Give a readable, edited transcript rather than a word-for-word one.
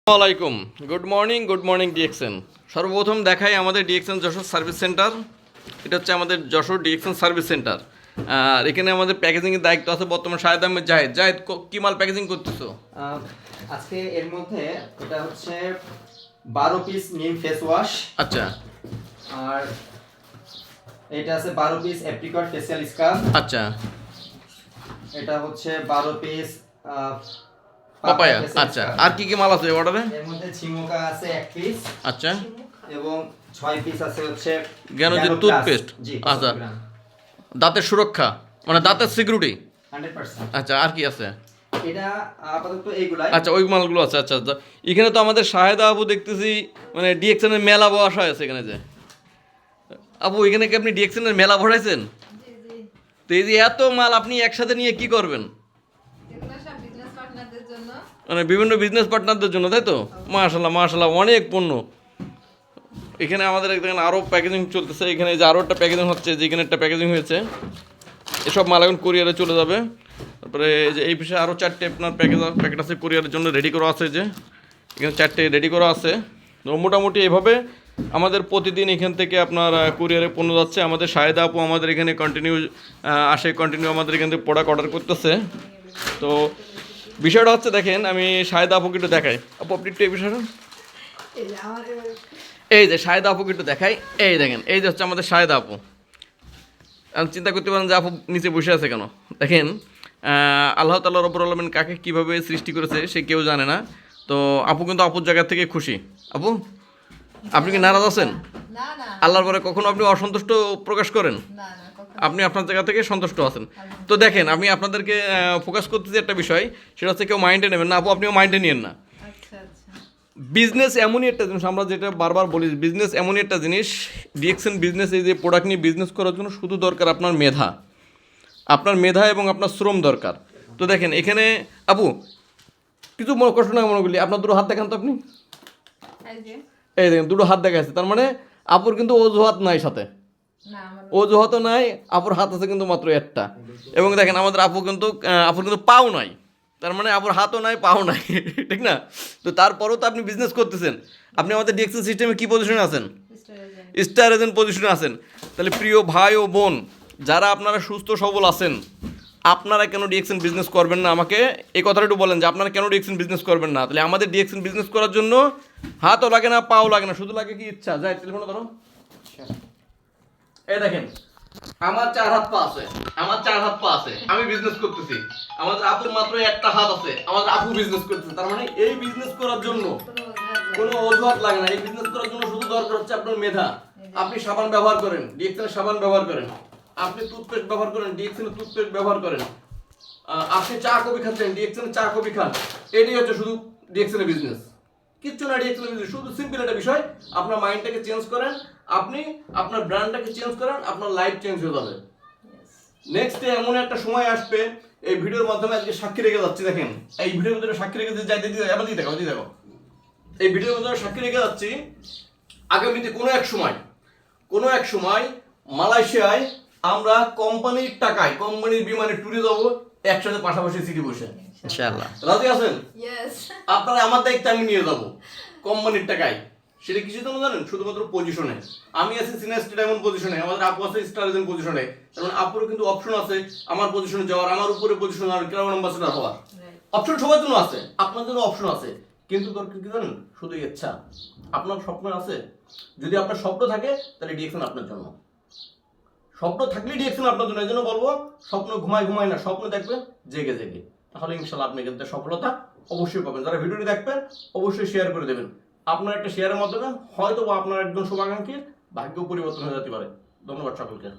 আসসালামাইকুম, good morning DXN. সর্বপ্রথম দেখাই আমাদের ডিএক্সএন যশোর সার্ভিস সেন্টার। এটা হচ্ছে আমাদের যশোর ডিএক্সএন সার্ভিস সেন্টার। আর এখানে আমাদের প্যাকেজিংয়ের দায়িত্ব আছে বর্তমান শাহেদ আহমেদ জাহেদ। জাহেদ, কি মাল প্যাকেজিং করতেছো? আজকে এর মধ্যে এটা হচ্ছে 12 পিস নিম ফেস ওয়াশ। আচ্ছা। আর এটা আছে 12 পিস অ্যাপ্রিকট ফেসিয়াল স্ক্রাব। আচ্ছা। এটা হচ্ছে 12 পিস পাপায়া। আচ্ছা, আর কি কি মাল আছে অর্ডারে? এর মধ্যে ঝিমোকা আছে 1 পিস। আচ্ছা। এবং 6 পিস আছে হচ্ছে জ্ঞানজি টুথপেস্ট। আচ্ছা, দাঁতের সুরক্ষা মানে দাঁতের সিকিউরিটি 100%। আচ্ছা, আর কি আছে? এটা আপাতত এইগুলাই। আচ্ছা, ওই মালগুলো আছে। আচ্ছা আচ্ছা, এখানে তো আমাদের শাহেদা আপু দেখতেছি মানে ডিএক্সএনের মেলা বসা হয়েছে এখানে। যে আপু, এখানে কি আপনি ডিএক্সএনের মেলা বসাইছেন? তো এই যে এত মাল আপনি একসাথে নিয়ে কি করবেন? মানে বিভিন্ন বিজনেস পার্টনারদের জন্য, তাই তো? মাশাল্লাহ মাশাল্লাহ, অনেক পণ্য এখানে আমাদের। এখানে আরও প্যাকেজিং চলতেছে। এখানে যে আরও একটা প্যাকেজিং হচ্ছে, যেখানে একটা প্যাকেজিং হয়েছে, এসব মাল এখন কোরিয়ারে চলে যাবে। তারপরে যে এই পিসে আরও 4টে আপনার প্যাকেট আছে কোরিয়ারের জন্য রেডি করা আছে। যে এখানে 4টে রেডি করা আছে। তো মোটামুটি এভাবে আমাদের প্রতিদিন এখান থেকে আপনার কুরিয়ারে পণ্য যাচ্ছে। আমাদের শাহেদা আপু আমাদের এখানে কন্টিনিউ আমাদের এখান থেকে প্রোডাক্ট অর্ডার করতেছে। তো বিষয়টা হচ্ছে, দেখেন আমি শাহেদা আপুকে একটু দেখাই। আপু, আপনি একটু এই বিষয়টা, এই যে শাহেদা আপুকে একটু দেখাই। এই দেখেন, এই যে হচ্ছে আমাদের শাহেদা আপু। আমি চিন্তা করতে পারেন যে আপু নিচে বসে আছে কেন। দেখেন, আল্লাহ তাআলা রব্বুল আলামিন কাকে কীভাবে সৃষ্টি করেছে সে কেউ জানে না। তো আপু কিন্তু আপুর জায়গা থেকে খুশি। আপু, আপনি কি নারাজ আছেন? আল্লাহর পরে কখনো আপনি অসন্তুষ্ট প্রকাশ করেন? আপনি আপনার জায়গা থেকে সন্তুষ্ট আছেন। তো দেখেন, আমি আপনাদেরকে ফোকাস করতেছি একটা বিষয়, সেটা হচ্ছে কেউ মাইন্ডে নেবেন না। আপু, আপনিও মাইন্ডে নিয়েন না। বিজনেস এমনই একটা জিনিস, আমরা যেটা বারবার বলি, বিজনেস এমনই একটা জিনিস। ডিএক্সএন বিজনেস, এই যে প্রোডাক্ট নিয়ে বিজনেস করার জন্য শুধু দরকার আপনার মেধা এবং আপনার শ্রম দরকার। তো দেখেন এখানে আপু কিছু কষ্ট না মনে করলি, আপনার দুটো হাত দেখান তো আপনি। এই দেখেন, দুটো হাত দেখা যাচ্ছে। তার মানে আপুর কিন্তু অজুহাত নাই, সাথে অজুহাতও নাই। আপুর হাত আছে কিন্তু মাত্র একটা। এবং দেখেন আমাদের আপুর কিন্তু পাও নাই। তার মানে আপুর হাতও নাই, পাও নাই, ঠিক না? তো তারপরেও তো আপনি বিজনেস করতেছেন। আপনি আমাদের ডিএক্সএন সিস্টেমে কী পজিশনে আছেন? স্টার এজেন্ট পজিশনে আছেন। তাহলে প্রিয় ভাই ও বোন, যারা আপনারা সুস্থ সবল আছেন, আপনারা কেন ডিএক্সএন বিজনেস করবেন না? আমাকে এই কথাটা একটু বলেন যে আপনারা কেন ডিএক্সএন বিজনেস করবেন না। তাহলে আমাদের ডিএক্সএন বিজনেস করার জন্য হাতও লাগে না, পাও লাগে না, শুধু লাগে কি ইচ্ছা। যাই, টেলিফোনটা ধরো। এই দেখেন, আমার 4 হাত পা আছে, আমি বিজনেস করতেছি। আমাদের আপুর মাত্র একটা হাত আছে, আমাদের আপু বিজনেস করতেছে। তার মানে এই বিজনেস করার জন্য কোনো অজুহাত লাগে না। এই বিজনেস করার জন্য শুধু দরকার হচ্ছে আপনার মেধা। আপনি সাবান ব্যবহার করেন, ডিএক্সএন সাবান ব্যবহার করেন। আপনি টুথপেস্ট ব্যবহার করেন, ডিএক্সএন টুথপেস্ট ব্যবহার করেন। আপনি চা কফি খাচ্ছেন, ডিএক্সএন চা কফি খান। এটাই হচ্ছে শুধু ডিএক্সএন বিজনেস। কিচ্ছু না ডিএক্সএন বিজনেস, শুধু সিম্পল একটা বিষয়। আপনার মাইন্ডটাকে চেঞ্জ করেন, আপনি আপনার ব্র্যান্ডটাকে চেঞ্জ করেন, আপনার লাইফ চেঞ্জ হয়ে যাবে। নেক্সট ডে এমন একটা সময় আসবে, এই ভিডিওর মাধ্যমে আজকে সাক্ষী রেখে যাচ্ছি। দেখেন, এই ভিডিওর মধ্যে সাক্ষী রেখে যাইতে দিতে এবার দিয়ে দেখো, এই ভিডিওর মধ্যে সাক্ষী রেখে যাচ্ছি, আগামীতে কোনো এক সময় মালয়েশিয়ায় আমরা কোম্পানির টাকায়, কোম্পানির বিমানে ট্যুরে যাবো, একসাথে পাশাপাশি সিটি বসে। ইনশাআল্লাহ রাজি আছেন? আপনারা আমার দায়িত্ব আমি নিয়ে যাবো কোম্পানির টাকায়। সেটা কিছু তো জানেন, শুধুমাত্র পজিশনে। আমি আছি সিনিয়র স্টেট এমন পজিশনে, আমাদের আপু আছে স্টার এজেন্ট পজিশনে। কারণ আপুরও কিন্তু অপশন আছে আমার পজিশনে যাওয়ার, আমার উপরে পজিশন আর ক্রাউন অ্যাম্বাসেডর হওয়ার। অপশন সবার জন্য আছে, আপনার জন্য অপশন আছে। কিন্তু দরকার কি জানেন? শুধু ইচ্ছা। আপনার স্বপ্ন আছে, যদি আপনার স্বপ্ন থাকে তাহলে ডিএক্সএন আপনার জন্য। স্বপ্ন থাকলে ডিএক্সএন আপনার জন্য। এই জন্য বলবো, স্বপ্ন ঘুমায় না, স্বপ্ন দেখবেন জেগে। তাহলে ইনশাল্লাহ আপনি কিন্তু সফলতা অবশ্যই পাবেন। যারা ভিডিওটি দেখবেন অবশ্যই শেয়ার করে দেবেন। আপনার একটা শেয়ারের মাধ্যমে হয়তো আপনার একজন শুভাকাঙ্ক্ষীর ভাগ্য পরিবর্তন হয়ে যেতে পারে। ধন্যবাদ সকলকে।